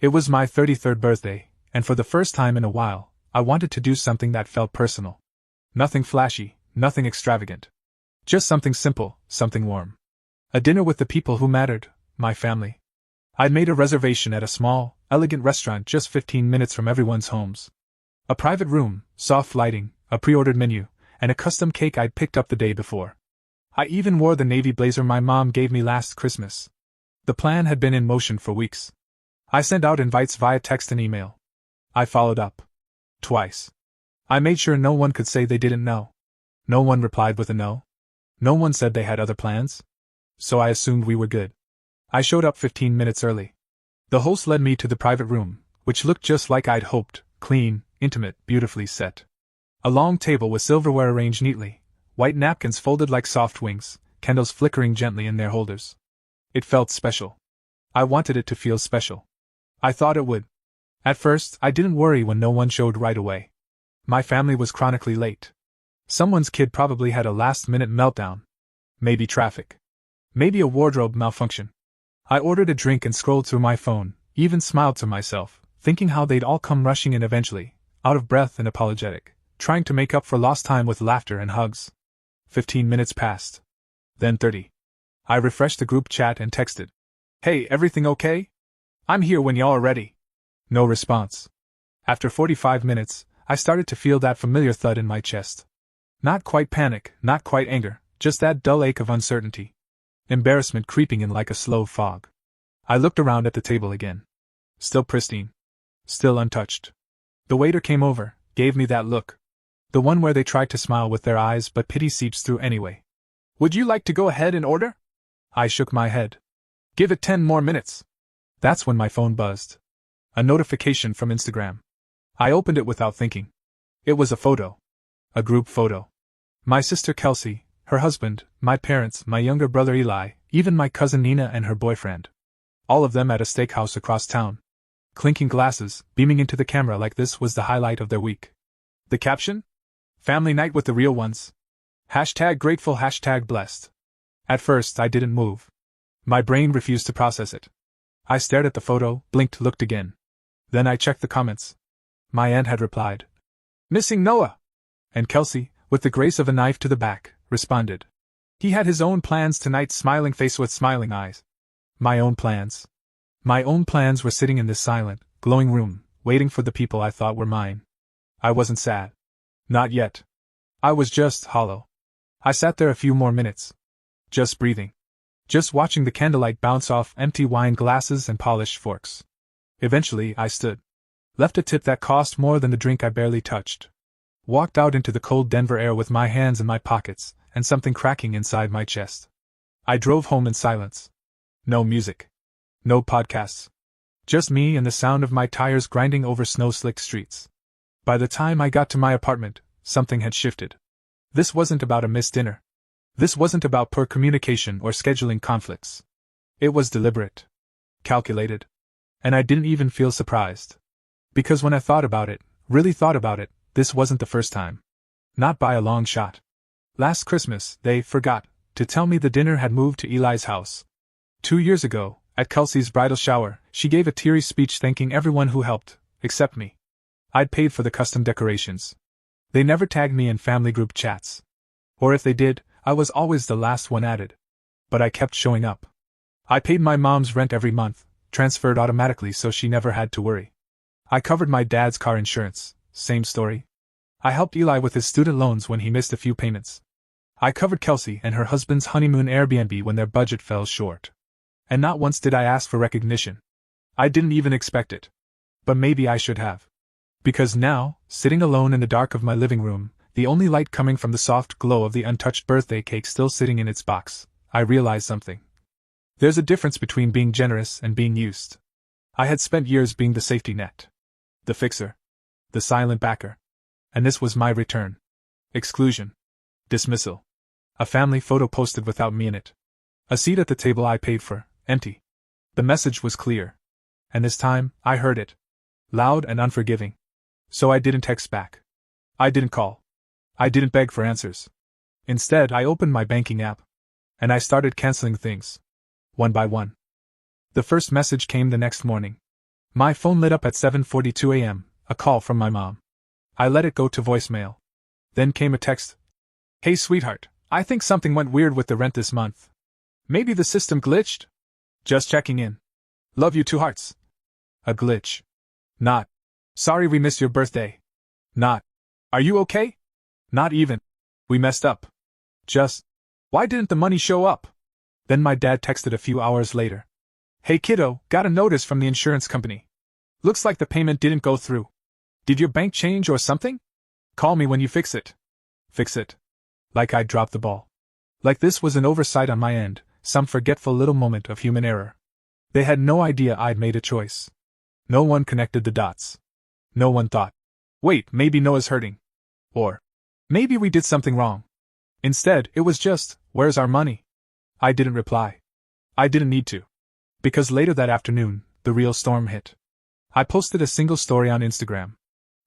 It was my 33rd birthday, and for the first time in a while, I wanted to do something that felt personal. Nothing flashy, nothing extravagant. Just something simple, something warm. A dinner with the people who mattered, my family. I'd made a reservation at a small, elegant restaurant just 15 minutes from everyone's homes. A private room, soft lighting, a pre-ordered menu, and a custom cake I'd picked up the day before. I even wore the navy blazer my mom gave me last Christmas. The plan had been in motion for weeks. I sent out invites via text and email. I followed up. Twice. I made sure no one could say they didn't know. No one replied with a no. No one said they had other plans. So I assumed we were good. I showed up 15 minutes early. The host led me to the private room, which looked just like I'd hoped, clean, intimate, beautifully set. A long table with silverware arranged neatly, white napkins folded like soft wings, candles flickering gently in their holders. It felt special. I wanted it to feel special. I thought it would. At first, I didn't worry when no one showed right away. My family was chronically late. Someone's kid probably had a last-minute meltdown. Maybe traffic. Maybe a wardrobe malfunction. I ordered a drink and scrolled through my phone, even smiled to myself, thinking how they'd all come rushing in eventually, out of breath and apologetic, trying to make up for lost time with laughter and hugs. 15 minutes passed. Then 30. I refreshed the group chat and texted. Hey, everything okay? I'm here when y'all are ready. No response. After 45 minutes, I started to feel that familiar thud in my chest. Not quite panic, not quite anger, just that dull ache of uncertainty. Embarrassment creeping in like a slow fog. I looked around at the table again. Still pristine. Still untouched. The waiter came over, gave me that look. The one where they tried to smile with their eyes but pity seeps through anyway. Would you like to go ahead and order? I shook my head. Give it 10 more minutes. That's when my phone buzzed. A notification from Instagram. I opened it without thinking. It was a photo. A group photo. My sister Kelsey, her husband, my parents, my younger brother Eli, even my cousin Nina and her boyfriend. All of them at a steakhouse across town. Clinking glasses, beaming into the camera like this was the highlight of their week. The caption? Family night with the real ones. #grateful, #blessed. At first I didn't move. My brain refused to process it. I stared at the photo, blinked, looked again. Then I checked the comments. My aunt had replied. Missing Noah! And Kelsey, with the grace of a knife to the back, responded. He had his own plans tonight, smiling face with smiling eyes. My own plans. My own plans were sitting in this silent, glowing room, waiting for the people I thought were mine. I wasn't sad. Not yet. I was just hollow. I sat there a few more minutes. Just breathing. Just watching the candlelight bounce off empty wine glasses and polished forks. Eventually, I stood. Left a tip that cost more than the drink I barely touched. Walked out into the cold Denver air with my hands in my pockets and something cracking inside my chest. I drove home in silence. No music. No podcasts. Just me and the sound of my tires grinding over snow-slicked streets. By the time I got to my apartment, something had shifted. This wasn't about a missed dinner. This wasn't about poor communication or scheduling conflicts. It was deliberate. Calculated. And I didn't even feel surprised. Because when I thought about it, really thought about it, this wasn't the first time. Not by a long shot. Last Christmas, they forgot to tell me the dinner had moved to Eli's house. 2 years ago, at Kelsey's bridal shower, she gave a teary speech thanking everyone who helped, except me. I'd paid for the custom decorations. They never tagged me in family group chats. Or if they did, I was always the last one added. But I kept showing up. I paid my mom's rent every month, transferred automatically so she never had to worry. I covered my dad's car insurance, same story. I helped Eli with his student loans when he missed a few payments. I covered Kelsey and her husband's honeymoon Airbnb when their budget fell short. And not once did I ask for recognition. I didn't even expect it. But maybe I should have. Because now, sitting alone in the dark of my living room, the only light coming from the soft glow of the untouched birthday cake still sitting in its box, I realized something. There's a difference between being generous and being used. I had spent years being the safety net. The fixer. The silent backer. And this was my return. Exclusion. Dismissal. A family photo posted without me in it. A seat at the table I paid for, empty. The message was clear. And this time, I heard it. Loud and unforgiving. So I didn't text back. I didn't call. I didn't beg for answers. Instead, I opened my banking app. And I started canceling things. One by one. The first message came the next morning. My phone lit up at 7:42 a.m., a call from my mom. I let it go to voicemail. Then came a text. Hey sweetheart, I think something went weird with the rent this month. Maybe the system glitched? Just checking in. Love you, 2 hearts. A glitch. Not. Sorry we missed your birthday. Not. Are you okay? Not even. We messed up. Just. Why didn't the money show up? Then my dad texted a few hours later. Hey kiddo, got a notice from the insurance company. Looks like the payment didn't go through. Did your bank change or something? Call me when you fix it. Fix it. Like I dropped the ball. Like this was an oversight on my end, some forgetful little moment of human error. They had no idea I'd made a choice. No one connected the dots. No one thought, wait, maybe Noah's hurting. Or, maybe we did something wrong. Instead, it was just, where's our money? I didn't reply. I didn't need to. Because later that afternoon, the real storm hit. I posted a single story on Instagram.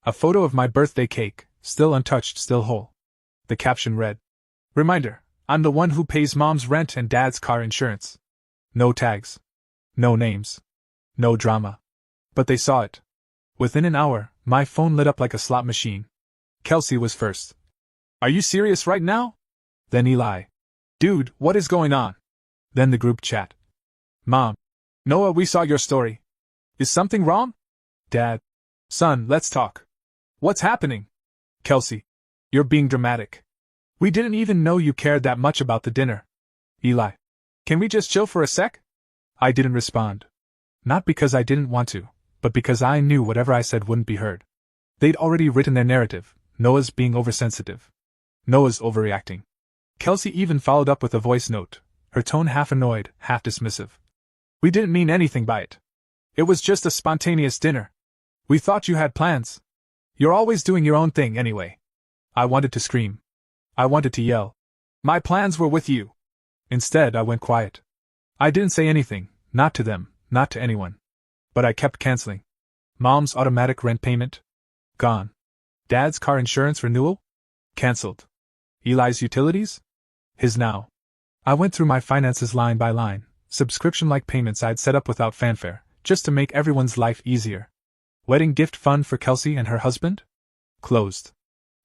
A photo of my birthday cake, still untouched, still whole. The caption read, Reminder, I'm the one who pays mom's rent and dad's car insurance. No tags. No names. No drama. But they saw it. Within an hour, my phone lit up like a slot machine. Kelsey was first. Are you serious right now? Then Eli. Dude, what is going on? Then the group chat. Mom. Noah, we saw your story. Is something wrong? Dad. Son, let's talk. What's happening? Kelsey. You're being dramatic. We didn't even know you cared that much about the dinner. Eli. Can we just chill for a sec? I didn't respond. Not because I didn't want to, but because I knew whatever I said wouldn't be heard. They'd already written their narrative. Noah's being oversensitive. Noah's overreacting. Kelsey even followed up with a voice note, her tone half annoyed, half dismissive. We didn't mean anything by it. It was just a spontaneous dinner. We thought you had plans. You're always doing your own thing anyway. I wanted to scream. I wanted to yell. My plans were with you. Instead, I went quiet. I didn't say anything, not to them, not to anyone. But I kept canceling. Mom's automatic rent payment? Gone. Dad's car insurance renewal? Cancelled. Eli's utilities? His now. I went through my finances line by line, subscription-like payments I'd set up without fanfare, just to make everyone's life easier. Wedding gift fund for Kelsey and her husband? Closed.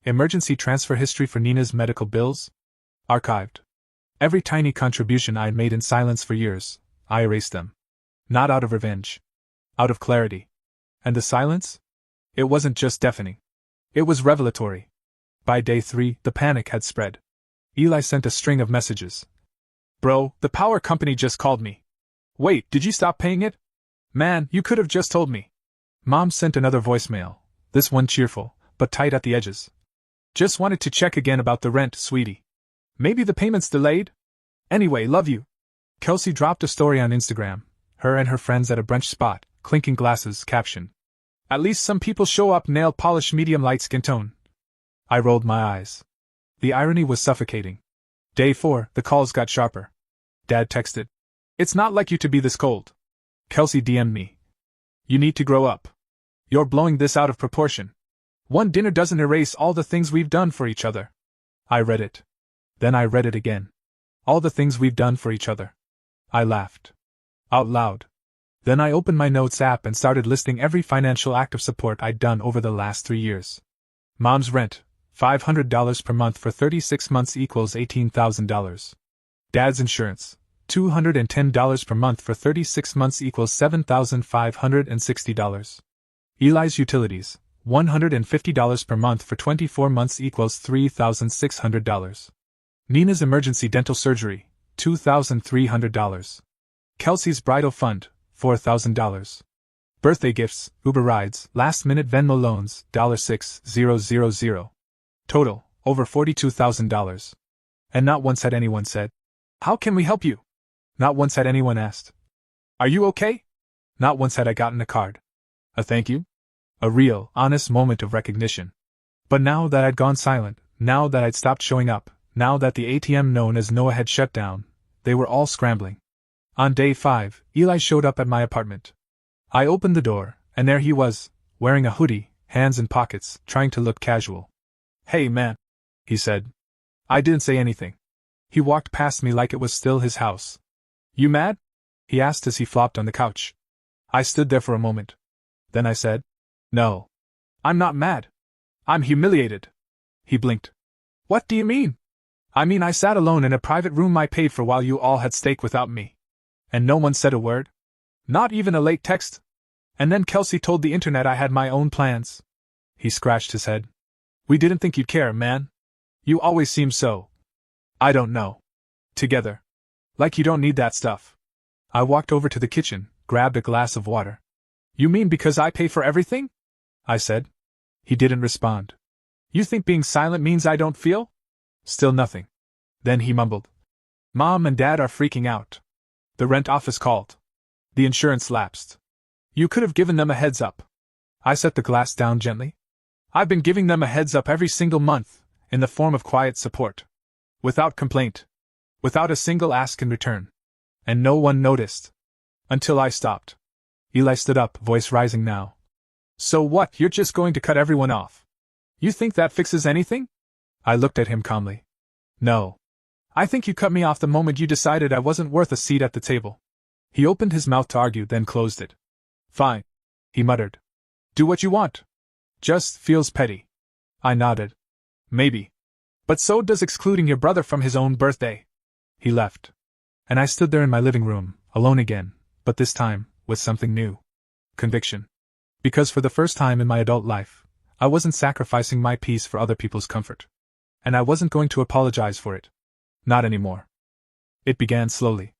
Emergency transfer history for Nina's medical bills? Archived. Every tiny contribution I'd made in silence for years, I erased them. Not out of revenge. Out of clarity. And the silence? It wasn't just deafening. It was revelatory. By day 3, the panic had spread. Eli sent a string of messages. Bro, the power company just called me. Wait, did you stop paying it? Man, you could have just told me. Mom sent another voicemail, this one cheerful, but tight at the edges. Just wanted to check again about the rent, sweetie. Maybe the payment's delayed? Anyway, love you. Kelsey dropped a story on Instagram, her and her friends at a brunch spot, clinking glasses, caption. At least some people show up, nail polish, medium light skin tone. I rolled my eyes. The irony was suffocating. Day 4, the calls got sharper. Dad texted. It's not like you to be this cold. Kelsey DM'd me. You need to grow up. You're blowing this out of proportion. One dinner doesn't erase all the things we've done for each other. I read it. Then I read it again. All the things we've done for each other. I laughed. Out loud. Then I opened my notes app and started listing every financial act of support I'd done over the last 3 years. Mom's rent, $500 per month for 36 months equals $18,000. Dad's insurance, $210 per month for 36 months equals $7,560. Eli's utilities, $150 per month for 24 months equals $3,600. Nina's emergency dental surgery, $2,300. Kelsey's bridal fund, $4,000. Birthday gifts, Uber rides, last-minute Venmo loans, $6,000. Total, over $42,000. And not once had anyone said, how can we help you? Not once had anyone asked, are you okay? Not once had I gotten a card. A thank you? A real, honest moment of recognition. But now that I'd gone silent, now that I'd stopped showing up, now that the ATM known as Noah had shut down, they were all scrambling. On day 5, Eli showed up at my apartment. I opened the door, and there he was, wearing a hoodie, hands in pockets, trying to look casual. Hey man, he said. I didn't say anything. He walked past me like it was still his house. You mad? He asked as he flopped on the couch. I stood there for a moment, Then I said, "No. I'm not mad. I'm humiliated." He blinked. "What do you mean?" "I mean I sat alone in a private room I paid for while you all had steak without me. And no one said a word? Not even a late text? And then Kelsey told the internet I had my own plans." He scratched his head. "We didn't think you'd care, man. You always seem so, I don't know, together. Like you don't need that stuff." I walked over to the kitchen, grabbed a glass of water. "You mean because I pay for everything?" I said. He didn't respond. "You think being silent means I don't feel?" Still nothing. Then he mumbled, "Mom and Dad are freaking out. The rent office called. The insurance lapsed. You could have given them a heads up." I set the glass down gently. "I've been giving them a heads up every single month, in the form of quiet support. Without complaint. Without a single ask in return. And no one noticed. Until I stopped." Eli stood up, voice rising now. "So what, you're just going to cut everyone off? You think that fixes anything?" I looked at him calmly. "No. I think you cut me off the moment you decided I wasn't worth a seat at the table." He opened his mouth to argue, then closed it. "Fine," he muttered. "Do what you want. Just feels petty." I nodded. "Maybe. But so does excluding your brother from his own birthday." He left. And I stood there in my living room, alone again, but this time, with something new. Conviction. Because for the first time in my adult life, I wasn't sacrificing my peace for other people's comfort. And I wasn't going to apologize for it. Not anymore. It began slowly.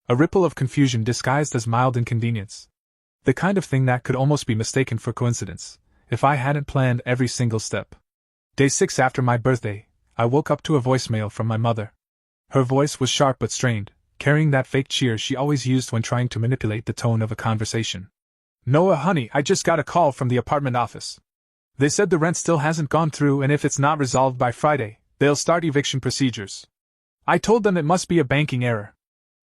A ripple of confusion disguised as mild inconvenience. The kind of thing that could almost be mistaken for coincidence, if I hadn't planned every single step. Day 6 after my birthday, I woke up to a voicemail from my mother. Her voice was sharp but strained, carrying that fake cheer she always used when trying to manipulate the tone of a conversation. "Noah, honey, I just got a call from the apartment office. They said the rent still hasn't gone through, and if it's not resolved by Friday, they'll start eviction procedures. I told them it must be a banking error.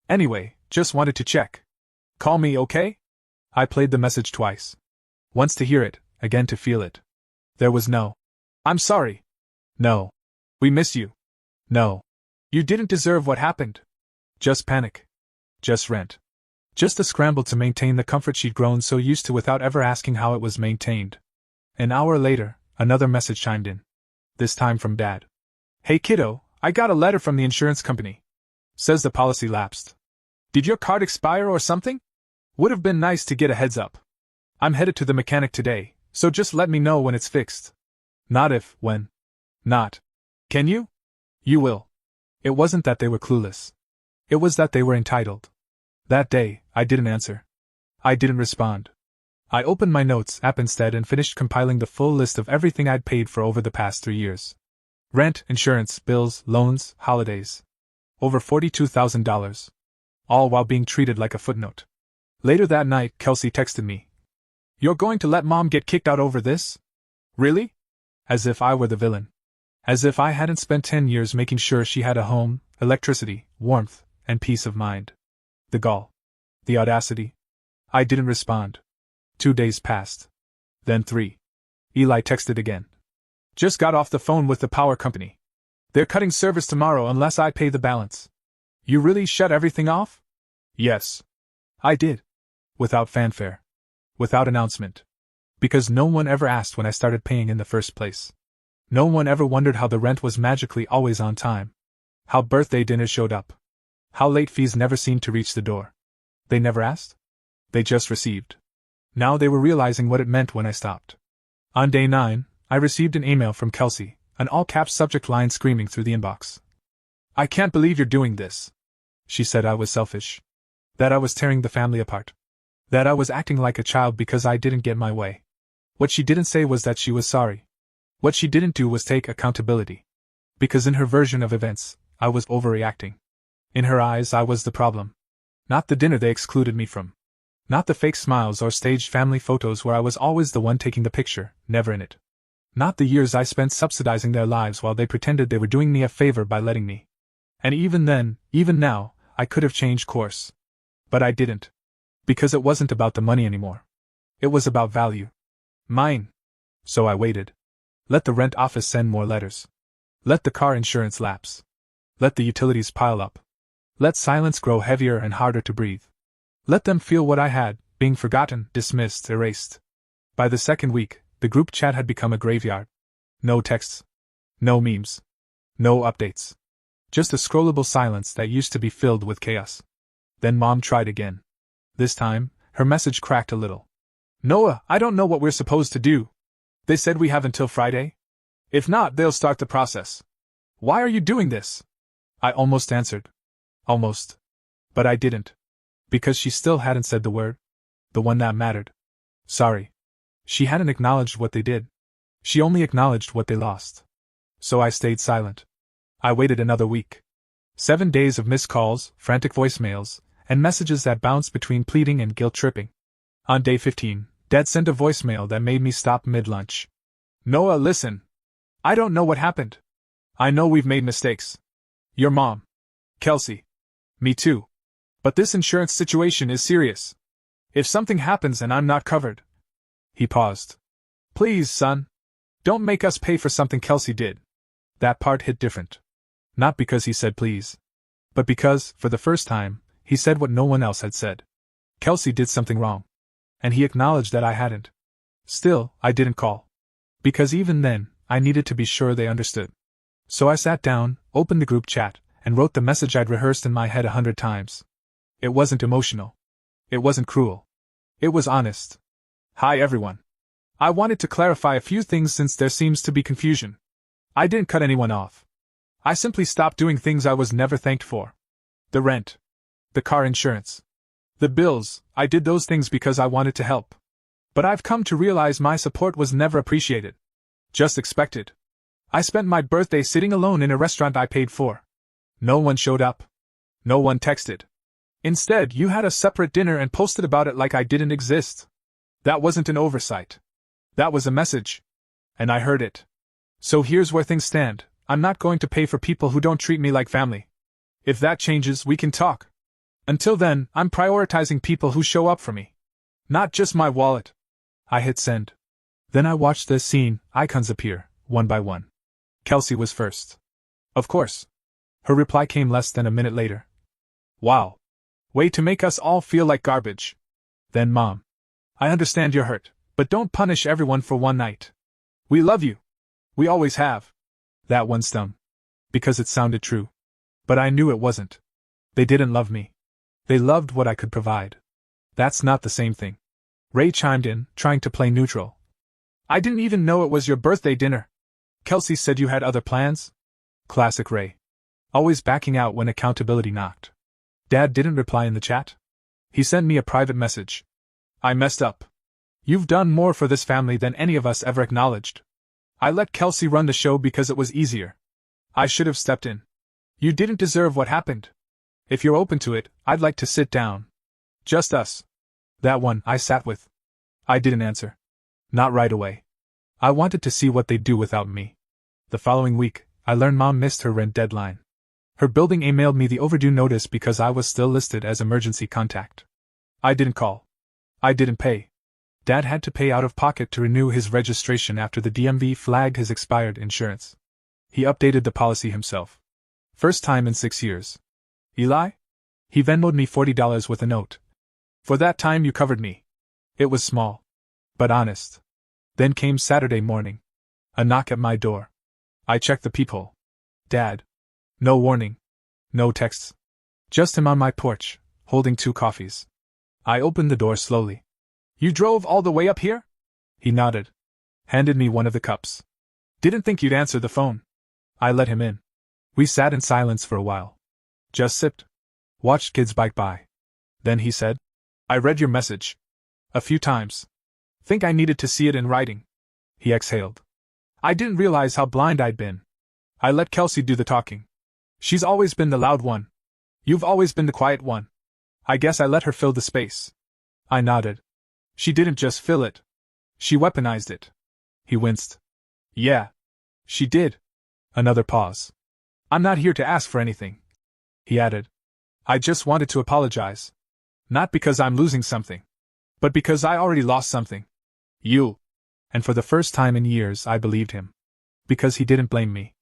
Anyway, just wanted to check. Call me, okay?" I played the message twice. Once to hear it, again to feel it. There was no "I'm sorry." No. "We miss you." No. "You didn't deserve what happened." Just panic. Just rent. Just a scramble to maintain the comfort she'd grown so used to without ever asking how it was maintained. An hour later, another message chimed in. This time from Dad. "Hey kiddo, I got a letter from the insurance company. Says the policy lapsed. Did your card expire or something? Would have been nice to get a heads up. I'm headed to the mechanic today, so just let me know when it's fixed. Not if, when. Not. Can you? You will." It wasn't that they were clueless. It was that they were entitled. That day, I didn't answer. I didn't respond. I opened my notes app instead and finished compiling the full list of everything I'd paid for over the past 3 years. Rent, insurance, bills, loans, holidays. Over $42,000. All while being treated like a footnote. Later that night, Kelsey texted me. "You're going to let Mom get kicked out over this? Really?" As if I were the villain. As if I hadn't spent 10 years making sure she had a home, electricity, warmth, and peace of mind. The gall. The audacity. I didn't respond. 2 days passed. Then 3. Eli texted again. "Just got off the phone with the power company. They're cutting service tomorrow unless I pay the balance." "You really shut everything off?" "Yes. I did. Without fanfare. Without announcement. Because no one ever asked when I started paying in the first place. No one ever wondered how the rent was magically always on time. How birthday dinners showed up. How late fees never seemed to reach the door. They never asked? They just received. Now they were realizing what it meant when I stopped. On day 9, I received an email from Kelsey, an all-caps subject line screaming through the inbox. "I can't believe you're doing this." She said I was selfish. That I was tearing the family apart. That I was acting like a child because I didn't get my way. What she didn't say was that she was sorry. What she didn't do was take accountability. Because in her version of events, I was overreacting. In her eyes, I was the problem. Not the dinner they excluded me from. Not the fake smiles or staged family photos where I was always the one taking the picture, never in it. Not the years I spent subsidizing their lives while they pretended they were doing me a favor by letting me. And even then, even now, I could have changed course. But I didn't. Because it wasn't about the money anymore. It was about value. Mine. So I waited. Let the rent office send more letters. Let the car insurance lapse. Let the utilities pile up. Let silence grow heavier and harder to breathe. Let them feel what I had, being forgotten, dismissed, erased. By the second week, the group chat had become a graveyard. No texts. No memes. No updates. Just a scrollable silence that used to be filled with chaos. Then Mom tried again. This time, her message cracked a little. "Noah, I don't know what we're supposed to do. They said we have until Friday? If not, they'll start the process. Why are you doing this?" I almost answered. Almost. But I didn't. Because she still hadn't said the word. The one that mattered. Sorry. She hadn't acknowledged what they did. She only acknowledged what they lost. So I stayed silent. I waited another week. 7 days of missed calls, frantic voicemails, and messages that bounced between pleading and guilt-tripping. On day 15, Dad sent a voicemail that made me stop mid-lunch. "Noah, listen. I don't know what happened. I know we've made mistakes. Your mom. Kelsey. Me too. But this insurance situation is serious. If something happens and I'm not covered..." He paused. "Please, son. Don't make us pay for something Kelsey did." That part hit different. Not because he said please. But because, for the first time, he said what no one else had said. Kelsey did something wrong. And he acknowledged that I hadn't. Still, I didn't call. Because even then, I needed to be sure they understood. So I sat down, opened the group chat, and wrote the message I'd rehearsed in my head 100 times. It wasn't emotional. It wasn't cruel. It was honest. "Hi everyone. I wanted to clarify a few things since there seems to be confusion. I didn't cut anyone off. I simply stopped doing things I was never thanked for. The rent. The car insurance. The bills, I did those things because I wanted to help. But I've come to realize my support was never appreciated. Just expected. I spent my birthday sitting alone in a restaurant I paid for. No one showed up. No one texted. Instead, you had a separate dinner and posted about it like I didn't exist. That wasn't an oversight. That was a message. And I heard it. So here's where things stand. I'm not going to pay for people who don't treat me like family. If that changes, we can talk. Until then, I'm prioritizing people who show up for me. Not just my wallet." I hit send. Then I watched the scene, icons appear, one by one. Kelsey was first. Of course. Her reply came less than a minute later. "Wow. Way to make us all feel like garbage." Then Mom. "I understand you're hurt, but don't punish everyone for one night. We love you. We always have." That one stung. Because it sounded true. But I knew it wasn't. They didn't love me. They loved what I could provide. That's not the same thing. Ray chimed in, trying to play neutral. "I didn't even know it was your birthday dinner. Kelsey said you had other plans?" Classic Ray. Always backing out when accountability knocked. Dad didn't reply in the chat. He sent me a private message. "I messed up. You've done more for this family than any of us ever acknowledged. I let Kelsey run the show because it was easier. I should have stepped in. You didn't deserve what happened. If you're open to it, I'd like to sit down. Just us." That one I sat with. I didn't answer. Not right away. I wanted to see what they'd do without me. The following week, I learned Mom missed her rent deadline. Her building emailed me the overdue notice because I was still listed as emergency contact. I didn't call. I didn't pay. Dad had to pay out of pocket to renew his registration after the DMV flagged his expired insurance. He updated the policy himself. First time in 6 years. "Eli?" He Venmo'd me $40 with a note. "For that time you covered me." It was small. But honest. Then came Saturday morning. A knock at my door. I checked the peephole. Dad. No warning. No texts. Just him on my porch, holding 2 coffees. I opened the door slowly. "You drove all the way up here?" He nodded. Handed me one of the cups. "Didn't think you'd answer the phone." I let him in. We sat in silence for a while. Just sipped. Watched kids bike by. Then he said, "I read your message. A few times. Think I needed to see it in writing." He exhaled. "I didn't realize how blind I'd been. I let Kelsey do the talking. She's always been the loud one. You've always been the quiet one. I guess I let her fill the space." I nodded. "She didn't just fill it. She weaponized it." He winced. "Yeah. She did." Another pause. "I'm not here to ask for anything," he added. "I just wanted to apologize. Not because I'm losing something. But because I already lost something. You." And for the first time in years I believed him. Because he didn't blame me.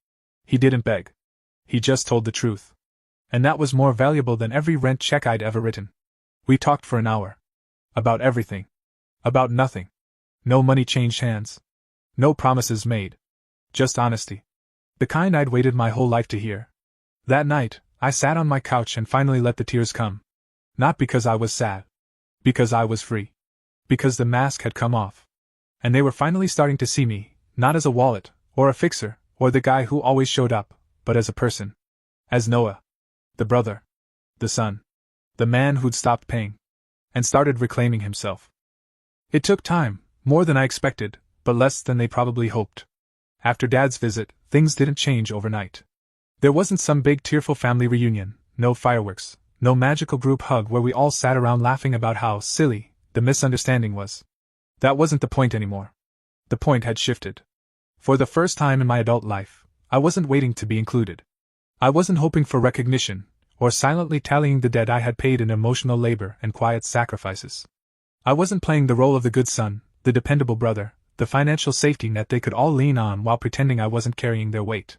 He didn't beg. He just told the truth. And that was more valuable than every rent check I'd ever written. We talked for an hour. About everything. About nothing. No money changed hands. No promises made. Just honesty. The kind I'd waited my whole life to hear. That night, I sat on my couch and finally let the tears come. Not because I was sad. Because I was free. Because the mask had come off. And they were finally starting to see me, not as a wallet, or a fixer, or the guy who always showed up, but as a person. As Noah. The brother. The son. The man who'd stopped paying. And started reclaiming himself. It took time, more than I expected, but less than they probably hoped. After Dad's visit, things didn't change overnight. There wasn't some big tearful family reunion, no fireworks, no magical group hug where we all sat around laughing about how silly the misunderstanding was. That wasn't the point anymore. The point had shifted. For the first time in my adult life, I wasn't waiting to be included. I wasn't hoping for recognition, or silently tallying the debt I had paid in emotional labor and quiet sacrifices. I wasn't playing the role of the good son, the dependable brother, the financial safety net they could all lean on while pretending I wasn't carrying their weight.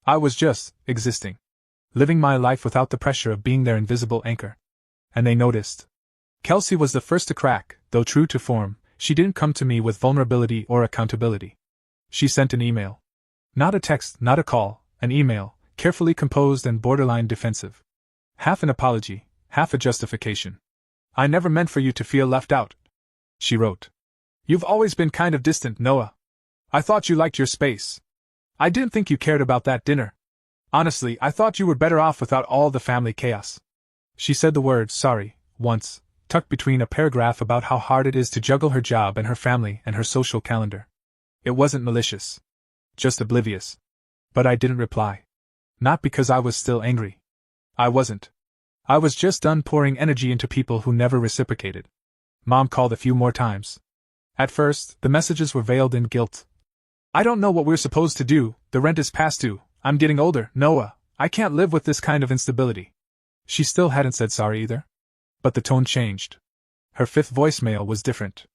I was just existing. Living my life without the pressure of being their invisible anchor. And they noticed. Kelsey was the first to crack, though true to form, she didn't come to me with vulnerability or accountability. She sent an email. Not a text, not a call, an email, carefully composed and borderline defensive. Half an apology, half a justification. I never meant for you to feel left out. She wrote. You've always been kind of distant, Noah. I thought you liked your space. I didn't think you cared about that dinner. Honestly, I thought you were better off without all the family chaos. She said the word sorry, once, tucked between a paragraph about how hard it is to juggle her job and her family and her social calendar. It wasn't malicious. Just oblivious. But I didn't reply. Not because I was still angry. I wasn't. I was just done pouring energy into people who never reciprocated. Mom called a few more times. At first, the messages were veiled in guilt. I don't know what we're supposed to do, the rent is past due, I'm getting older, Noah, I can't live with this kind of instability. She still hadn't said sorry either. But the tone changed. Her fifth voicemail was different.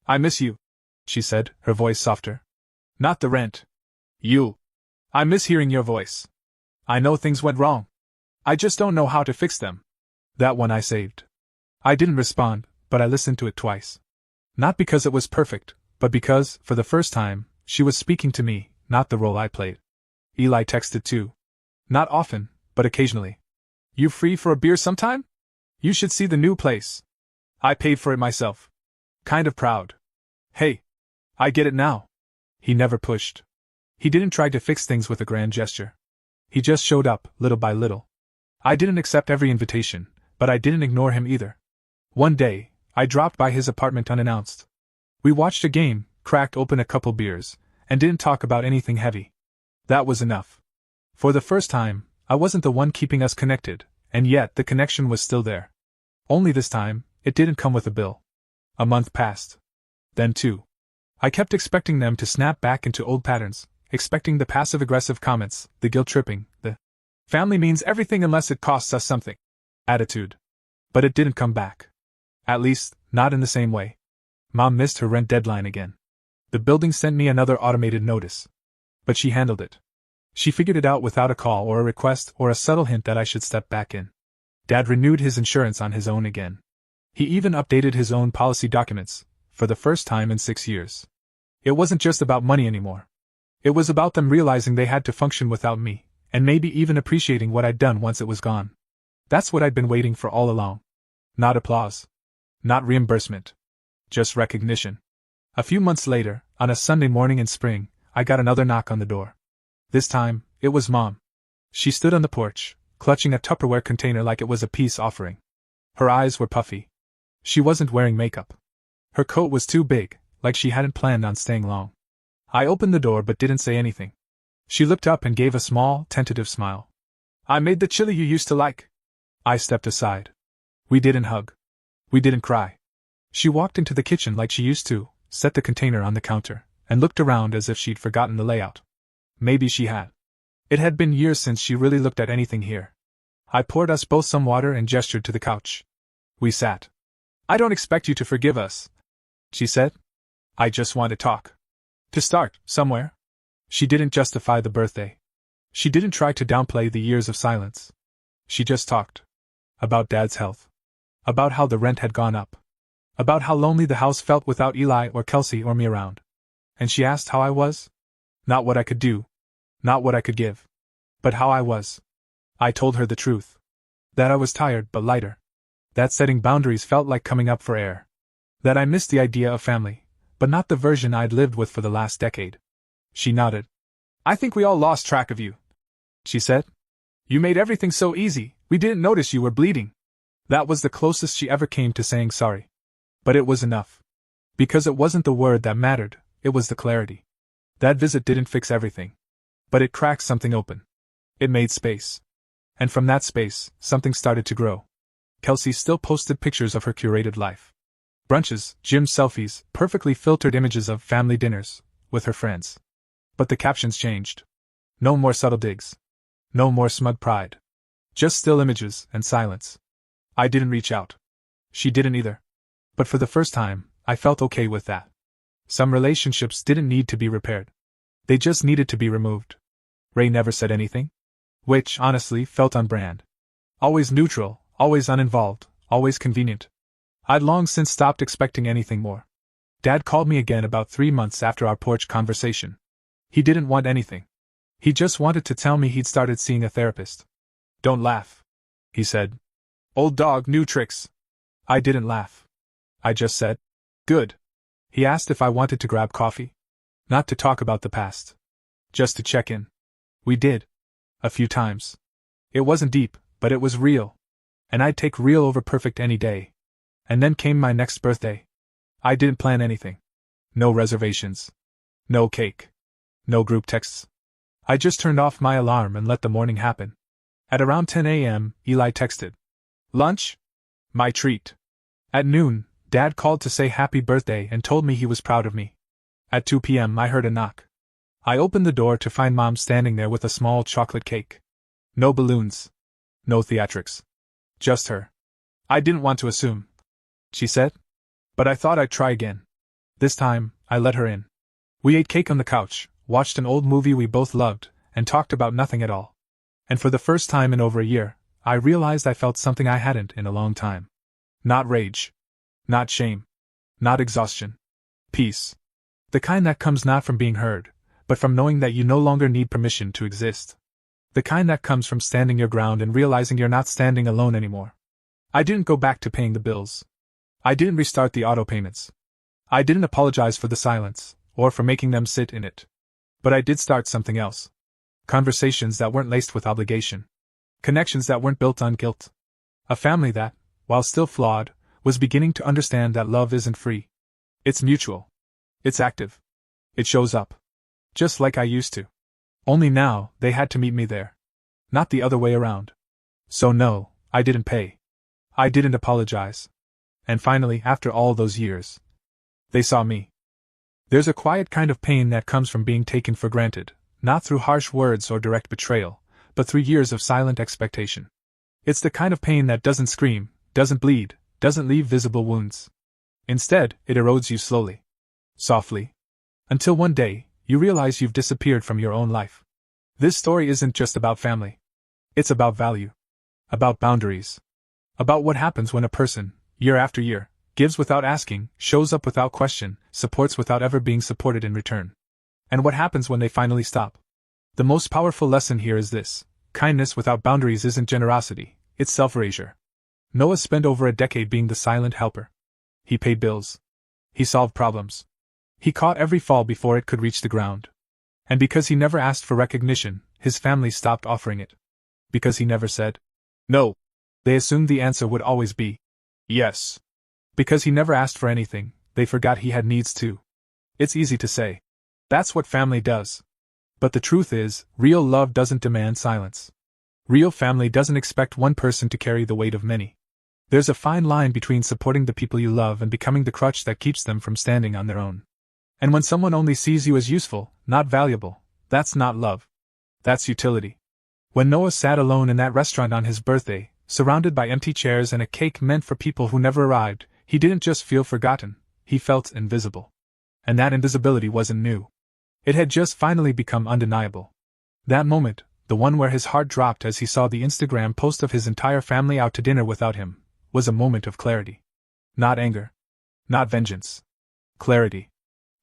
I miss you, she said, her voice softer. Not the rent. You. I miss hearing your voice. I know things went wrong. I just don't know how to fix them. That one I saved. I didn't respond, but I listened to it twice. Not because it was perfect, but because, for the first time, she was speaking to me, not the role I played. Eli texted too. Not often, but occasionally. You free for a beer sometime? You should see the new place. I paid for it myself. Kind of proud. Hey. I get it now. He never pushed. He didn't try to fix things with a grand gesture. He just showed up, little by little. I didn't accept every invitation, but I didn't ignore him either. One day, I dropped by his apartment unannounced. We watched a game, cracked open a couple beers, and didn't talk about anything heavy. That was enough. For the first time, I wasn't the one keeping us connected, and yet the connection was still there. Only this time, it didn't come with a bill. A month passed. Then two. I kept expecting them to snap back into old patterns, expecting the passive-aggressive comments, the guilt-tripping, the family means everything unless it costs us something attitude. But it didn't come back. At least, not in the same way. Mom missed her rent deadline again. The building sent me another automated notice. But she handled it. She figured it out without a call or a request or a subtle hint that I should step back in. Dad renewed his insurance on his own again. He even updated his own policy documents, for the first time in 6 years. It wasn't just about money anymore. It was about them realizing they had to function without me, and maybe even appreciating what I'd done once it was gone. That's what I'd been waiting for all along. Not applause. Not reimbursement. Just recognition. A few months later, on a Sunday morning in spring, I got another knock on the door. This time, it was Mom. She stood on the porch, clutching a Tupperware container like it was a peace offering. Her eyes were puffy. She wasn't wearing makeup. Her coat was too big, like she hadn't planned on staying long. I opened the door but didn't say anything. She looked up and gave a small, tentative smile. I made the chili you used to like. I stepped aside. We didn't hug. We didn't cry. She walked into the kitchen like she used to, set the container on the counter, and looked around as if she'd forgotten the layout. Maybe she had. It had been years since she really looked at anything here. I poured us both some water and gestured to the couch. We sat. I don't expect you to forgive us, she said. I just want to talk. To start, somewhere. She didn't justify the birthday. She didn't try to downplay the years of silence. She just talked. About Dad's health. About how the rent had gone up. About how lonely the house felt without Eli or Kelsey or me around. And she asked how I was? Not what I could do. Not what I could give. But how I was. I told her the truth. That I was tired but lighter. That setting boundaries felt like coming up for air. That I missed the idea of family, but not the version I'd lived with for the last decade. She nodded. I think we all lost track of you, she said. You made everything so easy, we didn't notice you were bleeding. That was the closest she ever came to saying sorry. But it was enough. Because it wasn't the word that mattered, it was the clarity. That visit didn't fix everything. But it cracked something open. It made space. And from that space, something started to grow. Kelsey still posted pictures of her curated life. Brunches, gym selfies, perfectly filtered images of family dinners, with her friends. But the captions changed. No more subtle digs. No more smug pride. Just still images and silence. I didn't reach out. She didn't either. But for the first time, I felt okay with that. Some relationships didn't need to be repaired. They just needed to be removed. Ray never said anything. Which, honestly, felt on brand. Always neutral, always uninvolved, always convenient. I'd long since stopped expecting anything more. Dad called me again about 3 months after our porch conversation. He didn't want anything. He just wanted to tell me he'd started seeing a therapist. Don't laugh, he said. Old dog, new tricks. I didn't laugh. I just said, good. He asked if I wanted to grab coffee. Not to talk about the past. Just to check in. We did. A few times. It wasn't deep, but it was real. And I'd take real over perfect any day. And then came my next birthday. I didn't plan anything. No reservations. No cake. No group texts. I just turned off my alarm and let the morning happen. At around 10 a.m., Eli texted. Lunch? My treat. At noon, Dad called to say happy birthday and told me he was proud of me. At 2 p.m. I heard a knock. I opened the door to find Mom standing there with a small chocolate cake. No balloons. No theatrics. Just her. I didn't want to assume, she said. But I thought I'd try again. This time, I let her in. We ate cake on the couch, watched an old movie we both loved, and talked about nothing at all. And for the first time in over a year, I realized I felt something I hadn't in a long time. Not rage. Not shame. Not exhaustion. Peace. The kind that comes not from being heard, but from knowing that you no longer need permission to exist. The kind that comes from standing your ground and realizing you're not standing alone anymore. I didn't go back to paying the bills. I didn't restart the auto payments. I didn't apologize for the silence, or for making them sit in it. But I did start something else. Conversations that weren't laced with obligation. Connections that weren't built on guilt. A family that, while still flawed, was beginning to understand that love isn't free. It's mutual. It's active. It shows up. Just like I used to. Only now, they had to meet me there. Not the other way around. So no, I didn't pay. I didn't apologize. And finally, after all those years, they saw me. There's a quiet kind of pain that comes from being taken for granted, not through harsh words or direct betrayal, but through years of silent expectation. It's the kind of pain that doesn't scream, doesn't bleed, doesn't leave visible wounds. Instead, it erodes you slowly. Softly. Until one day, you realize you've disappeared from your own life. This story isn't just about family. It's about value. About boundaries. About what happens when a person, year after year, gives without asking, shows up without question, supports without ever being supported in return. And what happens when they finally stop. The most powerful lesson here is this: kindness without boundaries isn't generosity, it's self-erasure. Noah spent over a decade being the silent helper. He paid bills. He solved problems. He caught every fall before it could reach the ground. And because he never asked for recognition, his family stopped offering it. Because he never said no, they assumed the answer would always be yes. Because he never asked for anything, they forgot he had needs too. It's easy to say. That's what family does. But the truth is, real love doesn't demand silence. Real family doesn't expect one person to carry the weight of many. There's a fine line between supporting the people you love and becoming the crutch that keeps them from standing on their own. And when someone only sees you as useful, not valuable, that's not love. That's utility. When Noah sat alone in that restaurant on his birthday, surrounded by empty chairs and a cake meant for people who never arrived, he didn't just feel forgotten, he felt invisible. And that invisibility wasn't new. It had just finally become undeniable. That moment, the one where his heart dropped as he saw the Instagram post of his entire family out to dinner without him, was a moment of clarity. Not anger. Not vengeance. Clarity.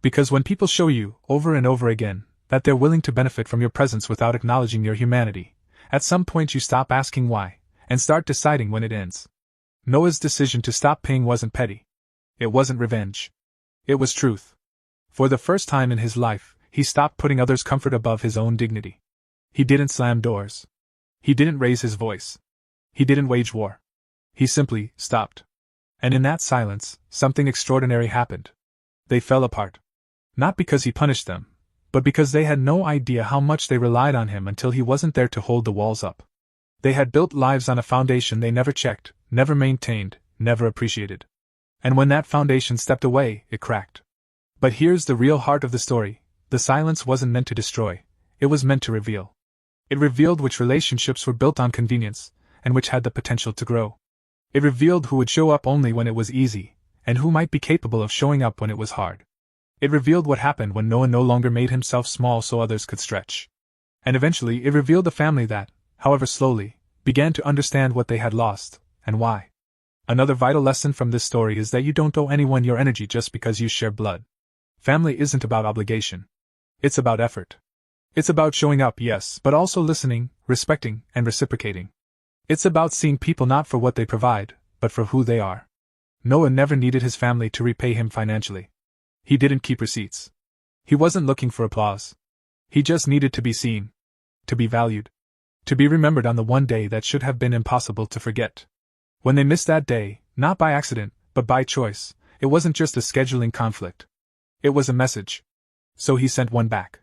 Because when people show you, over and over again, that they're willing to benefit from your presence without acknowledging your humanity, at some point you stop asking why, and start deciding when it ends. Noah's decision to stop paying wasn't petty. It wasn't revenge. It was truth. For the first time in his life, he stopped putting others' comfort above his own dignity. He didn't slam doors. He didn't raise his voice. He didn't wage war. He simply stopped. And in that silence, something extraordinary happened. They fell apart. Not because he punished them, but because they had no idea how much they relied on him until he wasn't there to hold the walls up. They had built lives on a foundation they never checked, never maintained, never appreciated. And when that foundation stepped away, it cracked. But here's the real heart of the story. The silence wasn't meant to destroy, it was meant to reveal. It revealed which relationships were built on convenience, and which had the potential to grow. It revealed who would show up only when it was easy, and who might be capable of showing up when it was hard. It revealed what happened when Noah no longer made himself small so others could stretch. And eventually it revealed a family that, however slowly, began to understand what they had lost, and why. Another vital lesson from this story is that you don't owe anyone your energy just because you share blood. Family isn't about obligation. It's about effort. It's about showing up, yes, but also listening, respecting, and reciprocating. It's about seeing people not for what they provide, but for who they are. Noah never needed his family to repay him financially. He didn't keep receipts. He wasn't looking for applause. He just needed to be seen. To be valued. To be remembered on the one day that should have been impossible to forget. When they missed that day, not by accident, but by choice, it wasn't just a scheduling conflict. It was a message. So he sent one back.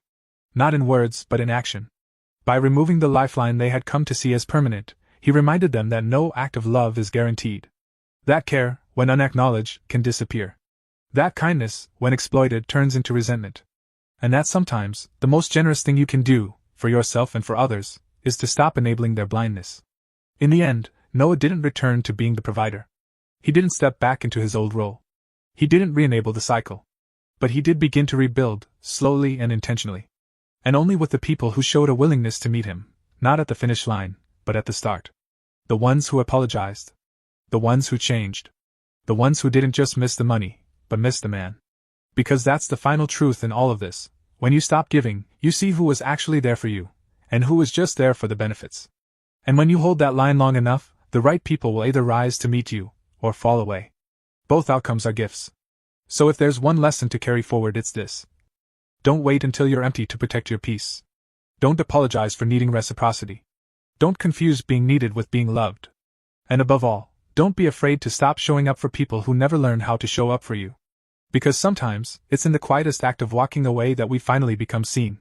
Not in words, but in action. By removing the lifeline they had come to see as permanent, he reminded them that no act of love is guaranteed. That care, when unacknowledged, can disappear. That kindness, when exploited, turns into resentment. And that sometimes, the most generous thing you can do, for yourself and for others, is to stop enabling their blindness. In the end, Noah didn't return to being the provider. He didn't step back into his old role. He didn't re-enable the cycle. But he did begin to rebuild, slowly and intentionally. And only with the people who showed a willingness to meet him, not at the finish line, but at the start. The ones who apologized. The ones who changed. The ones who didn't just miss the money, but missed the man. Because that's the final truth in all of this. When you stop giving, you see who was actually there for you, and who was just there for the benefits. And when you hold that line long enough, the right people will either rise to meet you, or fall away. Both outcomes are gifts. So if there's one lesson to carry forward, it's this. Don't wait until you're empty to protect your peace. Don't apologize for needing reciprocity. Don't confuse being needed with being loved. And above all, don't be afraid to stop showing up for people who never learned how to show up for you. Because sometimes, it's in the quietest act of walking away that we finally become seen.